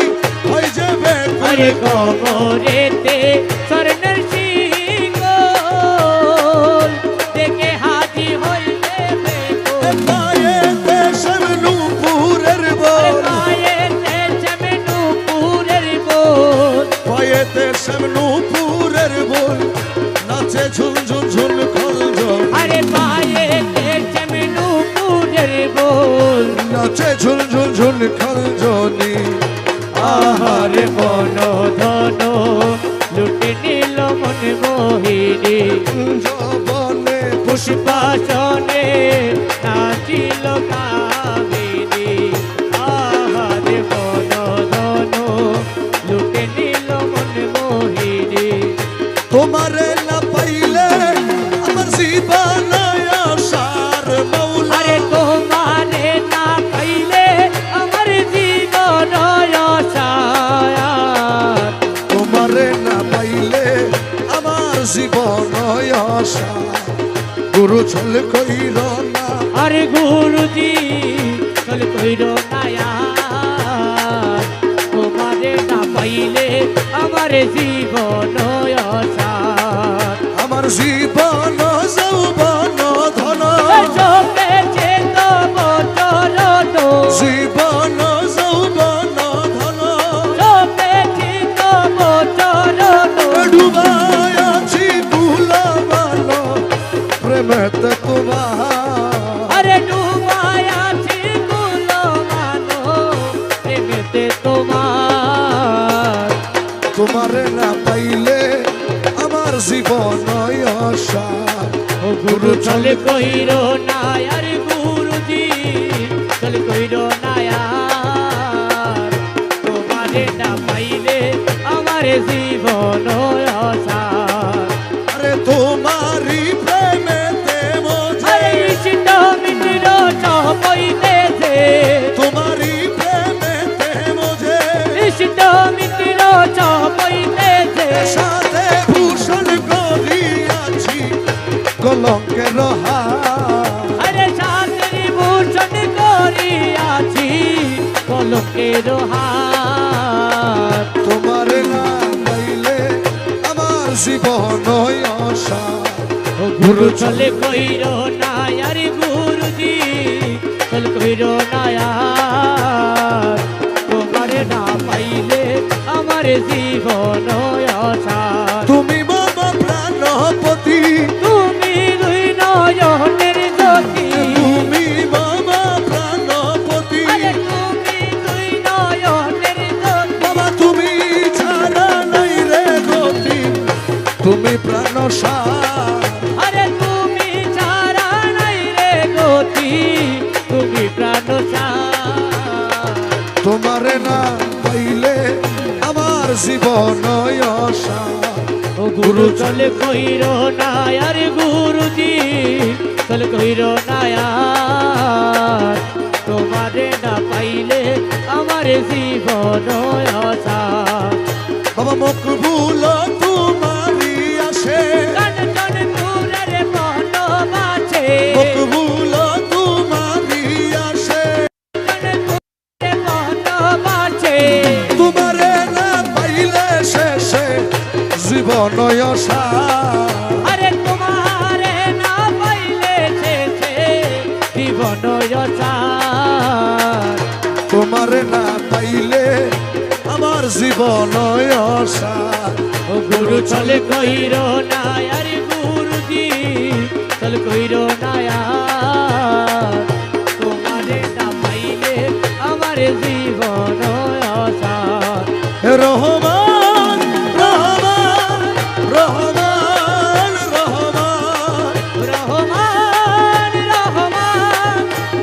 হয়ে যাবে আরে কবরেতে স্বর্ণের শিকল দেখে হাজি হইলে বেকুল পায়েতে সব নূপুরের আরে বল পায়েতে যেমন নূপুরের বোল পায়েতে সব নূপুরের বল নাচে ঝুনঝুন ঝুন খল আরে পায়েতে যেমন নূপুরের বোল নাচে ঝুনঝুন ঝুন খল জনি আহারে মন ধন লুটে নিল মন মোহিনী জবনে পুষ্পাসনে নাচিল কামিনী আহারে বনধন লুটে নিল মন মোহিনী তোমারে না পাইলে আমার জীবন আশার মৌলা আরে তোমারে না পাইলে আমার জীবন আশার তোমারে না পাইলে আমার জীবন আশা গুরু চল কইর না আরে গুরুজি চল কইর নায়ার তোমারে না পাইলে আমার জীবন আশার আমার জীবন যৌবন ধন চোখে তব চরণ জীবন যৌবন ধন চোখে তব চরণ ডুবাই আছি ভুলবান প্রেমেতে তোমার আরে ডুবাই আছি গুলো মানো প্রেমেতে তোমার তোমারে না পাইলে আমার জীবন আশা ও গুরু চল কইর নায়ার গুরুজি চল কইর নায়ার তোমারে না পাইলে আমার জীবন আশার আরে তোমারি প্রেমেতে মোঝে আরে ইষ্ট মিত্র চহইতেছে তোমারি প্রেমেতে মোঝে ইষ্ট মিত্র চহইতেছে সাথে ভূষণ করিয়াছি কলঙ্কের হার আরে শাস্ত্রী ভূষণ করিয়াছি কলকের হাত তোমারে না পাইলে আমার জীবন আশা ও গুরু চলে কইর নায়ার গুরুজি চল কইর নায়ার তোমারে না পাইলে আমার জীবন আশা তুমি বাবা প্রাণপতি তুমি দুই নয়নের জ্যোতি তুমি বাবা প্রাণপতি আরে তুমি দুই নয়নের জ্যোতি বাবা তুমি ছাড়া নাই রে গতি তুমি প্রাণ সার আরে তুমি ছাড়া নাই রে গতি তুমি প্রাণ তোমারে না পাইলে আমার জীবন আশা ও গুরু চলে কইর নায়ার গুরুজি চলে কইর নায়ার তোমারে না পাইলে আমার জীবন আশা বাবা মুখ ভুল তোমারি আসে কান কান দূরের মন বাছে মুখ ভুল তোমারি আসে কান দূরের মন বাছে তোমারে না পাইলে শেষে জীবন আশা আরে তোমারে না পাইলে শেষে জীবন আশার তোমারে না পাইলে আমার জীবন আশা ও গুরু চলে কইর নায়ার গুরুজি চল কইর নায়ার তোমারে না পাইলে আমার জীবন আশার রহমান রহমান রহমান রহমান রহমান রহমান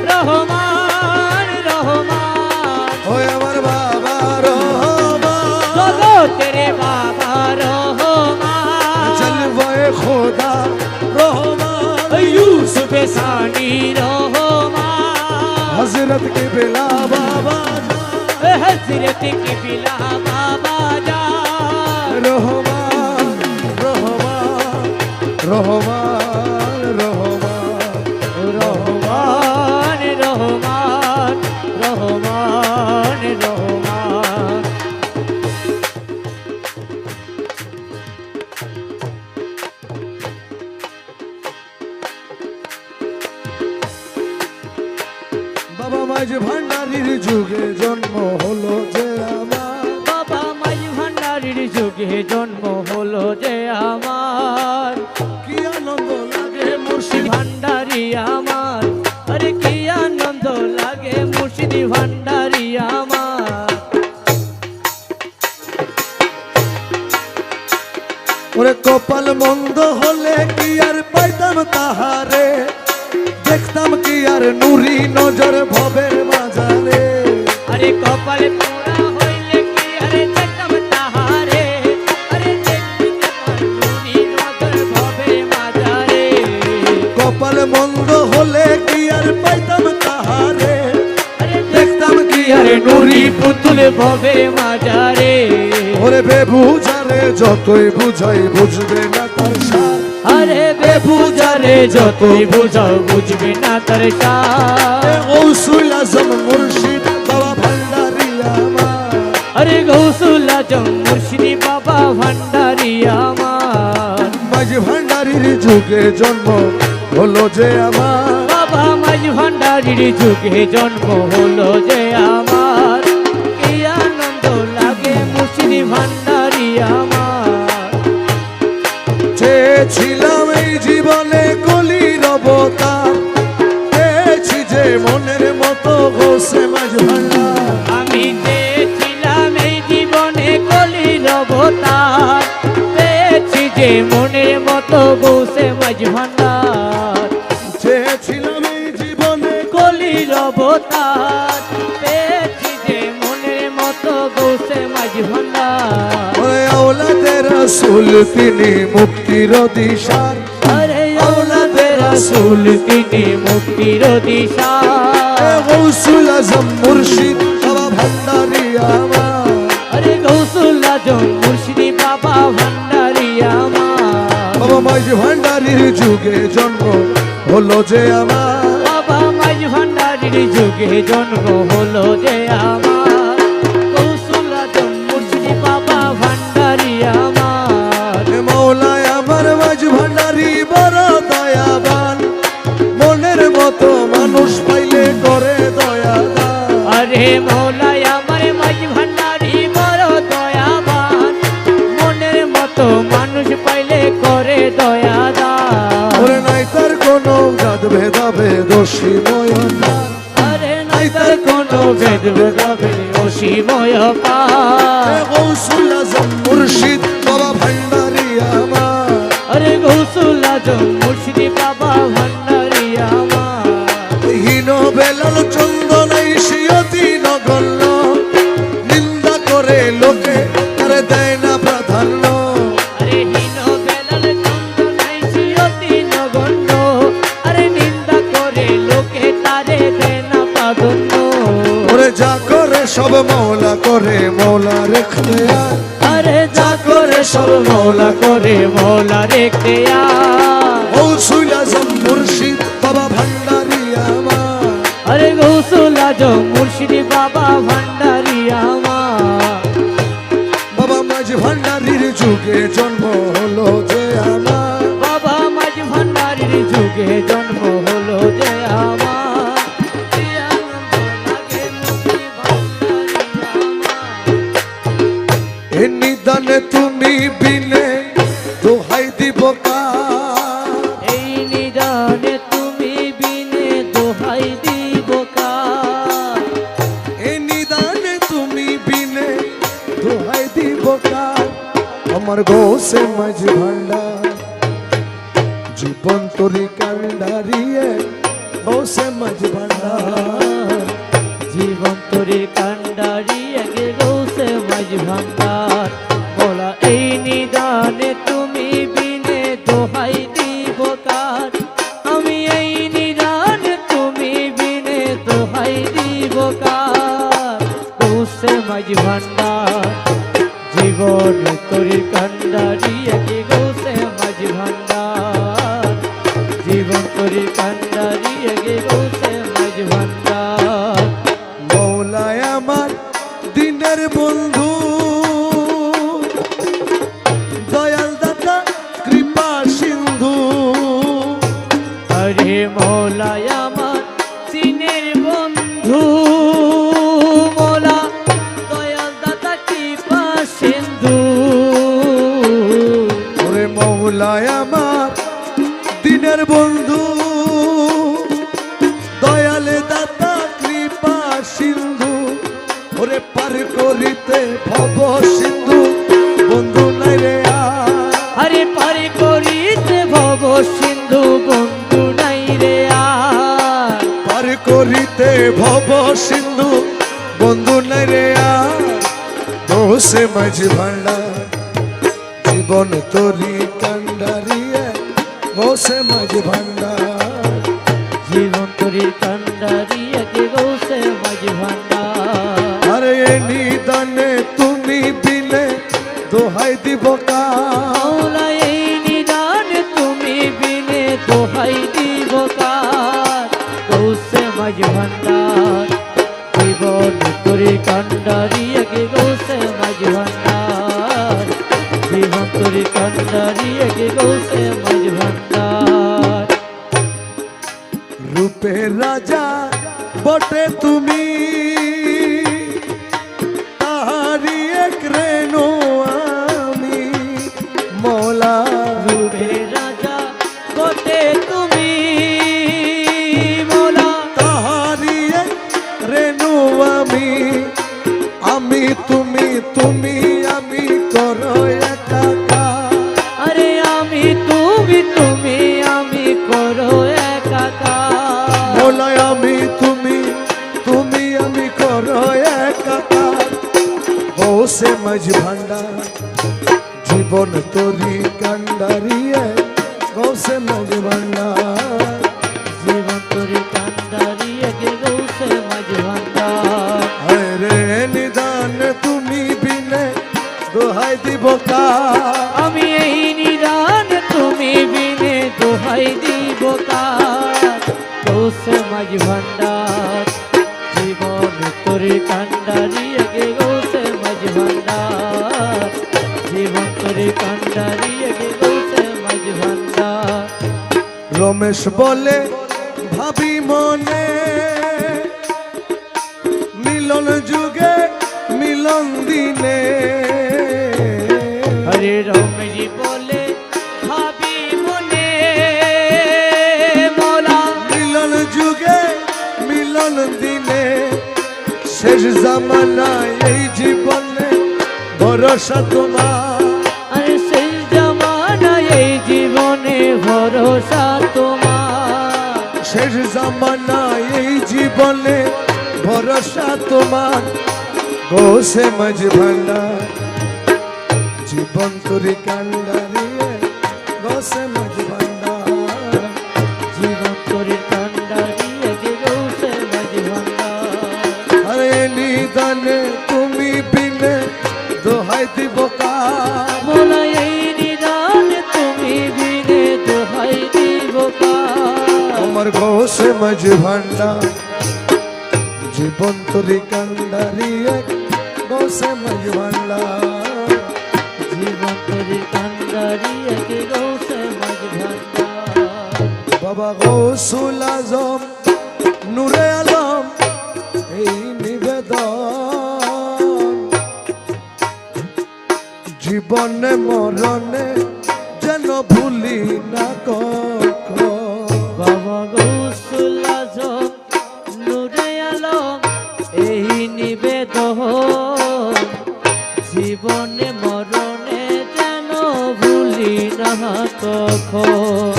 রহমান রহমান ওই আমার বাবা রহমান জগতের বাবা রহমান জলওয়ে খোদা রহমান यूसुफ सानी रहमान हजरत के बेला बाबा हजरत की बिला बाबा जा रहमान रहमान रहमान रहमान रहमान रहमान रहमान रहमान বাবা মাঝ ভান্ডারির যুগে জন্ম হলো যে আমার বাবা মাই ভান্ডারির যুগে জন্ম হলো যে আমার কি আনন্দ লাগে মুর্শিদ ভান্ডারি আমার আরে কি আনন্দ লাগে মুর্শিদি ভান্ডারি আমার ওরে কপাল মন্দ হলে কি আর পাইতাম তাহার আর নুরি নজর ভবের মাজারে। আরে কপালে পোড়া হইলে কি আরে দেখতাম তাহারে, আরে দেখবি আমার নুরি নজর ভবে মাজারে। কপাল মন্দ হলে কি আর পাইতাম তাহারে, আরে দেখতাম কি আরে নুরি পুতুল ভবে মাজারে। ওরে বেবুঝারে যতই বুঝাই বুঝবে না তার সার। আরে বেবুঝারে যতই বুঝাও বুঝবে না তার সার। গৌসুল আজম মুর্শিদ বাবা ভান্ডারি আমার। আরে গৌসুল আজম মুর্শিদি বাবা ভান্ডারি আমার। মাঝ ভান্ডারির যুগে জন্ম হলো যে আমার। বাবা মাঝ ভান্ডারির যুগে জন্ম হলো যে আমার। কি আনন্দ লাগে মুর্শিদি ভান্ডারি আমার। চেয়েছিলাম এই জীবনে কলির অবতার, পেয়েছি যে মনের মতো গোসে মাঝ ভান্ডার। আমি চেয়েছিলাম এই জীবনে কলির অবতার, পেয়েছি যে মনের মতো গৌসে মাঝ ভান্ডার। চেয়েছিলাম এই জীবনে কলির অবতার, পেয়েছি যে মনের মতো গৌসে মাঝ ভান্ডার। ওরে আওলাদে রাসূল তিনি মুক্তির দিশার। আরে আওলাদে রাসূল তিনি মুক্তির দিশা। গৌসুল আজম মুর্শিদ বাবা ভান্ডারি আমার। আরে গৌসুল আজম মুর্শিদি বাবা ভান্ডারি আমার। বাবা মাঝ ভান্ডারির যুগে জন্ম হলো যে আমার। বাবা মাঝ ভান্ডারির যুগে জন্ম হলো যে আমার। গৌসুল আজম মুর্শিদি বাবা ভান্ডারি আমার। মৌলায় আমার মাঝ ভান্ডারি বড় দয়াবান, মনের মতো মানুষ পাইলে করে দয়া দান। আরে মৌলাই আমার মাঝ ভান্ডারি বড় দয়াবান, মনের মতো মানুষ পাইলে করে দয়া দান। ওরে নাই তার কোনো জাত ভেদাবে দোষী ময়নার। আরে নাই তার কোনো ভেদ ভেদাভেদ অসীময় পার। গৌসুল আজম মুর্শিদ বাবা ভান্ডারি আমার। আরে গৌসুল আজম মুর্শিদি বাবা ভান্ডারি আমার। হীন বেলাল চন্দনাই সিয়তি নগণ্য, নিন্দা করে লোকে তারে দেয় না প্রাধান্য। আরে হীন বেলাল চন্দনাই সিয়তি নগণ্য, আরে নিন্দা করে লোকে তারে দেয় না প্রাধান্য। ওরে যা করে সব মৌলা করে মৌলার ইখতিয়ার। আরে যা করে সব মৌলা করে মৌলা রেখে গৌসুল আজম মুর্শিদ বাবা ভান্ডারি আমার। আরে গৌসুল আজম মুর্শিদি বাবা ভান্ডারি আমার। বাবা মাঝ ভান্ডারির যুগে জন্ম হলো যে আমার। বাবা মাঝ ভান্ডারির যুগে জন্ম হলো যে আমার। কি আনন্দ লাগে মুর্শিদি ভান্ডারি আমার। এ নিদানে তুমি বিনে দোহাই দিব কার। এই নিদানে তুমি বিনে দোহাই দিব কার। এ নিদানে তুমি বিনে দোহাই দিব কার। আমার গোসে মাঝ ভান্ডার জীবন তরি কান্ডারিয়ে গোসে মাঝ ভান্ডার। জীবন তোরে কান্ডারি আগে গৌসে মাঝ ভান্ডার। বলা এই নিদানে তুমি বিনে দোহাই দিব কার। আমি এই নিদানে তুমি বিনে দোহাই দিব কার। গৌসে মাঝ ভান্ডার জীবন তোরে কান্ডারি আগে গৌসে মাঝ ভান্ডার। জীবন তোরে কান্ডারি আগে গৌসে মাঝ ভান্ডার। মৌলায় আমার দিনের বন্ধু, দয়াল দাতা কৃপা সিন্ধু। আরে মৌলাই আমার সিনের বন্ধু, মৌলা দয়াল দাতা কৃপা সিন্ধু। ওরে মৌলায় আমার দিনের বন্ধু, দয়ালে দাতা কৃপা সিন্ধু। ওরে পার করিতে ভব সিন্ধু বন্ধু নাই রে আর। আরে পারে করিতে ভব সিন্ধু বন্ধু নাই রে আর। পার করিতে ভব সিন্ধু বন্ধু নাই রে আর দোষে মাঝি ভান্ডার জীবন তোরি কান্ডারিয়ে বসে মাঝি ভান্ডার জীবন তোরি কান্ডারি একে গৌসে মাঝি ভান্ডার আরে এ নিদানে তুমি বিনে দোহাই দিব কার মৌলা এই নিদান তুমি বিনে দোহাই দিব কার গৌসে মাঝি ভান্ডার জীবন তোরি কান্ডারি একে গৌসে মাঝি ভান্ডার জীবন তোরি কান্ডারি একে গৌসে মাঝি ভান্ডার রূপে রাজা বটে তুমি তাহারি এক রেণু আমি মৌলা রূপে রাজা বটে তুমি মৌলা তাহারি এক রেণু আমি আমি তুমি তুমি আমি করো একাকার আরে আমি তুমি তুমি আমি করো একাকার মৌলা আমি তুমি তুমি আমি করো একাকার বসে মাঝ ভান্ডার জীবন তোরি কান্ডারিয়ে বসে মাঝ ভান্ডার জীবন তোরি কান্ডারি একে গৌসে মাঝ ভান্ডার রে নিদান তুমি বিনে দোহাই দিব কার আমি এই নিদান তুমি বিনে দোহাই দিব কার গৌসে মাঝ ভান্ডার জীবন তোরি কান্ডারি একে গৌসে মাঝ ভান্ডার জীবন তোরি কান্ডারি একে গৌসে মাঝ ভান্ডার রমেশ বলে ভাবি মনে মিলন যুগে মিলন দিনে হরে রমেশজি বলে ভাবি মনে মৌলা মিলন যুগে মিলন দিনে শেষ জামানায় এই জীবনে ভরসা তোমার আরে শেষ জামানায় এই জীবনে ভরসা তোমার শেষ জামানায় এই জীবনে ভরসা তোমার গোসে মাঝ ভান্ডার জীবন তোরি কান্ডারিয়ে গোসে মাঝ ভান্ডার জীবন তোরি কান্ডারি একে গৌসে মাঝ ভান্ডার আরে নিদানে তুমি বিনে দোহাই দিব কার মৌলা এই নিদান তুমি বিনে দোহাই দিব কার আমার গোসে মাঝ ভান্ডার জীবন তোরি কান্ডারিয়ে গোসে মাঝ ভান্ডার জীবন তোরি কান্ডারি একে গৌসে মাঝ ভান্ডার বাবা গৌসুল আজম নূরে আলম এই নিবেদন জীবনে মরণে যেন ভুলি না কখনো বাবা গৌসুল আজম নূরে আলম এই নিবেদন জীবনে মরণে যেন ভুলি না কখন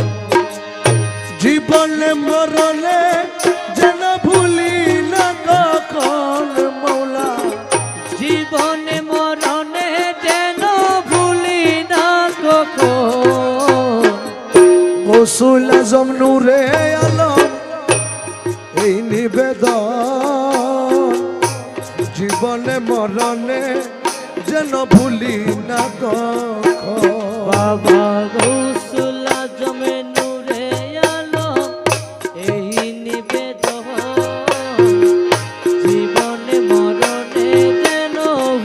জীবনে মরণে যেন ভুলি না কখন মৌলা জীবনে মরণে যেন ভুলি না কখন গৌসুল আজম নূরে আলম এই নিবেদন জীবনে মরণে যেন ভুলি না কখন বাবা গৌসুল আজম নূরে আলম এই নিবেদন জীবনে মরণে যেন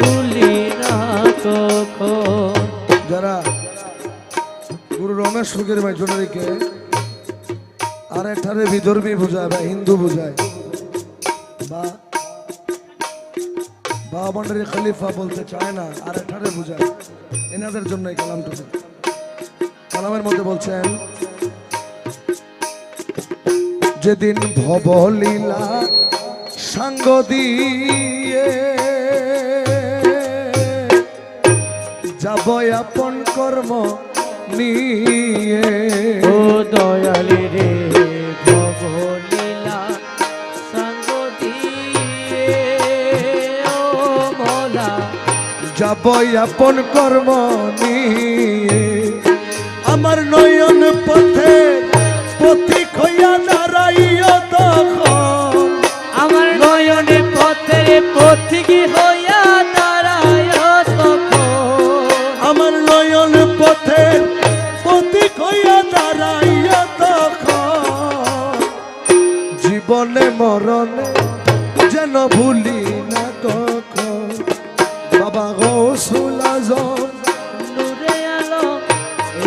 ভুলি না কখন যারা গুরু রমেশ ফকির ভাই জোনারিকে আর এঠারে বিধর্মী বুঝায় বা হিন্দু বুঝায় বা বাবান্ডারি খলিফা বলতে চায় না আর এঠারে বুঝায় এনাদের জন্য এই কালামটুকু কালামের মধ্যে বলছেন যেদিন ভবলীলা সাঙ্গ দিয়ে যাব আপন কর্ম নিয়ে ও দয়ালি রে ভবলীলা যাব আপন কর্ম নিয়ে আমার নয়ন পথে পথিক হইয়া দাঁড়াইও তখন আমার নয়নে পথের পথিক হইয়া দাঁড়ায় তখন আমার নয়ন পথে পথিক হইয়া দাঁড়াইও তখন জীবনে মরণে যেন ভুলি না কখন বাবা গৌসুল আজম নূরে আলম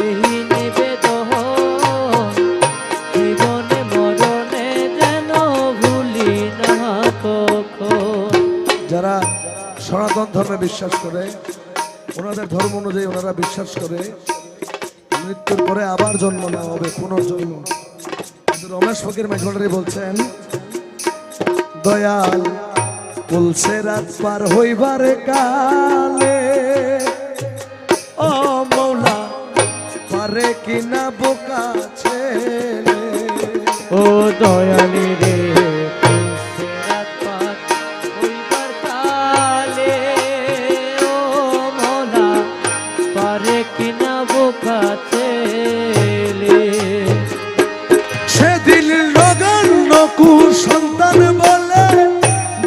এই নিবেদন জীবনে মরণে যেন ভুলি না কখন। যারা সনাতন ধর্মে বিশ্বাস করে ওনাদের ধর্ম অনুযায়ী ওনারা বিশ্বাস করে মৃত্যুর পরে আবার জন্ম নেওয়া হবে পুনর্জন্ম। কিন্তু রমেশ ফকির মাঝভান্ডারী বলছেন দয়াল বলছে রাত পার হইবারে কালে ও মৌলা পারে কিনা বোকা ছেলে ও দয়ালি রে রাত পার হইবার কালে ও মৌলা পারে কিনা বোকা ছেলে। সেদিন নগণ্য কুসন্তান বলে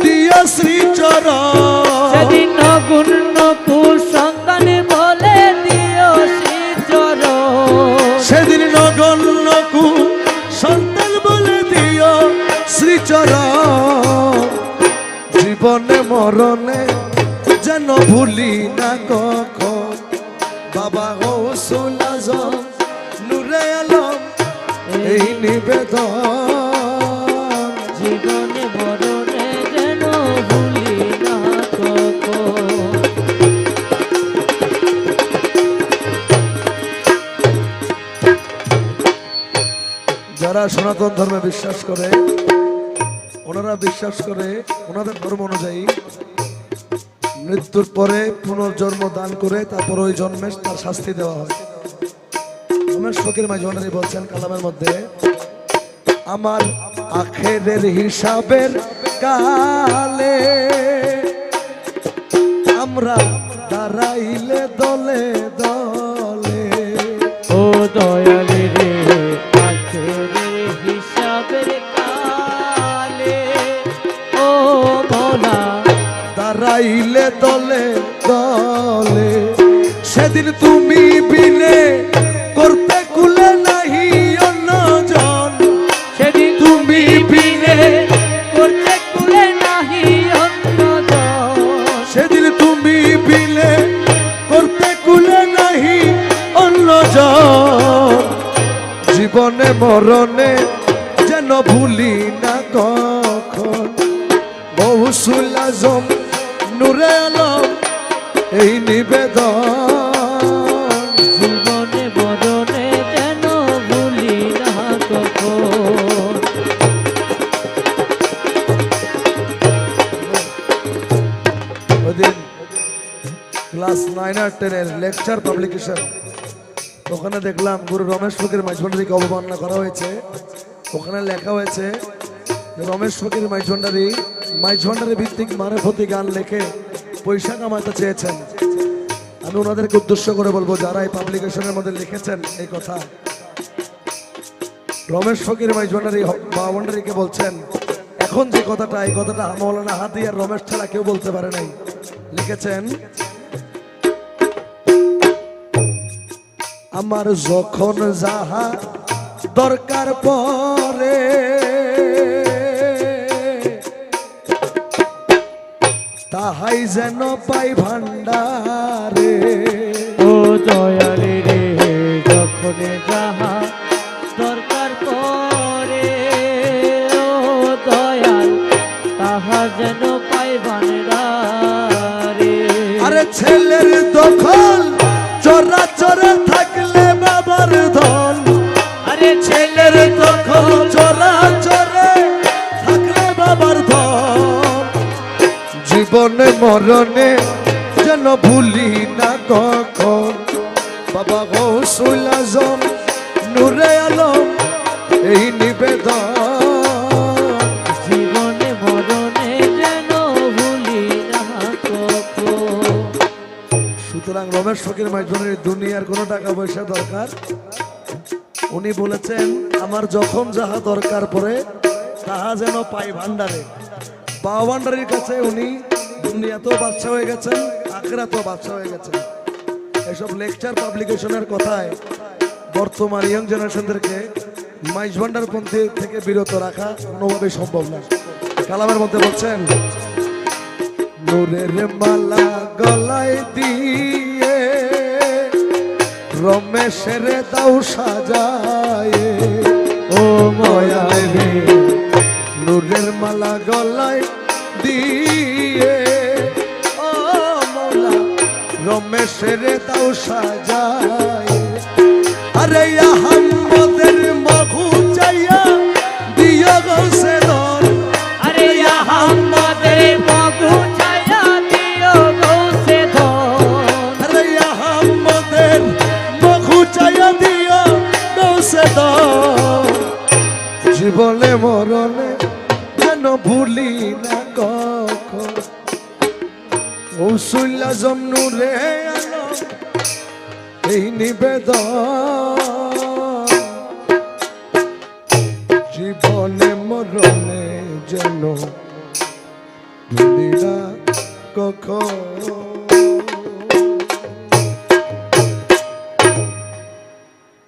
দিয়া শ্রীচরণ সেদিন নগুণ্য কুসন্তান বলে দিও শ্রীচরণ সেদিন নগণ্য কুসন্তান বলে দিও শ্রীচরণ জীবনে মরণে যেন ভুলি না কখন বাবা গৌসুল আজম নূরে আলম এই নিবেদন জীবনে মরণে যেন ভুলি না কখন। যারা সনাতন ধর্মে বিশ্বাস করে ওনারা বিশ্বাস করে ওনাদের ধর্ম অনুযায়ী মৃত্যুর পরে পুনর্জন্ম দান করে তারপর ওই জন্মে তার শাস্তি দেওয়া হয়। রমেশ ফকির মাঝভান্ডারী বলছেন কালামের মধ্যে আমার আখেরের হিসাবের কালে আমরা দাঁড়াইলে দলে দলে ও দয়ালি রে আখেরের হিসাবের কালে ও মৌলা দাঁড়াইলে দলে দলে সেদিন তুমি বিনে করতে কুলে নাহি অন্যজন সেদিন তুমি বিনে করতে কুলে নাহি অন্যজন সেদিন তুমি বিনে করতে কুলে নাহি অন্যজন জীবনে মরণে যেন ভুলি না কখন গৌসুল আজম নূরে আলম এই নিবেদন জীবনে মরণে যেন ভুলি না কখন। ওইদিন ক্লাস 9 আর 10 এর লেকচার পাবলিকেশন ওখানে দেখলাম গুরু রমেশ ফকির মাঝভান্ডারীকে অবমাননা করা হয়েছে। ওখানে লেখা হয়েছে যে রমেশ ফকির মাঝভান্ডারী ভিত্তিক মারফতি গান লেখে পয়সা কামাতে চেয়েছেন। আমি ওনাদেরকে উদ্দেশ্য করে বলবো যারা এই পাবলিকেশনের মধ্যে লিখেছেন এই কথা রমেশ ফকির মাঝভান্ডারীকে বলছেন এখন যে কথাটা এই কথাটা মৌলানা হাদি আর রমেশ ছাড়া কেউ বলতে পারে নাই। লিখেছেন আমার যখন যাহা দরকার পরে তাহাই যেন পাই ভান্ডারে ও দয়ালি রে যখন যাহা দরকার পরে ও দয়াল তাহা যেন পাই ভান্ডারে। আরে ছেলের দখল চোরা চোরা থাকলে বাবার ধন আরে ছেলের দখল চোরা চোরে থাকলে বাবার ধন জীবনে মরণে যেন ভুলি না কখন বাবা গৌসুল আজম নূরে আলম এই নিবেদন জীবনে মরণে যেন ভুলি না কখন। আব্বাস ফকির মাইজবানের দুনিয়ার কোনো টাকা পয়সা দরকার, উনি বলেছেন আমার যখন যাহা দরকার পড়ে তাহা যেন পাই ভান্ডারে। বাবা ভান্ডারের কাছে উনি দুনিয়াতেও বাদশা হয়ে গেছেন, আখিরাতেও বাদশা হয়ে গেছেন। এসব লেকচার পাবলিকেশনের কথায় বর্তমান ইয়ং জেনারেশনদেরকে মাইজ ভান্ডার পন্থী থেকে বিরত রাখা কোনোভাবে সম্ভব না। কালামের মধ্যে বলছেন, নূরের মালা গলায় দিয়ে রমেশের দাও সাজায়, ও ময়ালে রে নূরের মালা গলায় দিয়ে, ও মৌলা রমেশের দাও সাজায়। আরে আহম্মদের মধু চাইয়া দিও গৌসে ধর, আরে আহম্মদের মধু ছায়া দিও গৌসে ধন, আরে আহম্মদের মধু চাইয়া দিও গৌসে ধর। জীবনে মরণে যেন ভুলি না কখন, কৌশল্যা জমনু রে আলো এই নিবেদন। জীবনে মরণে যেন ভুলি না কখন।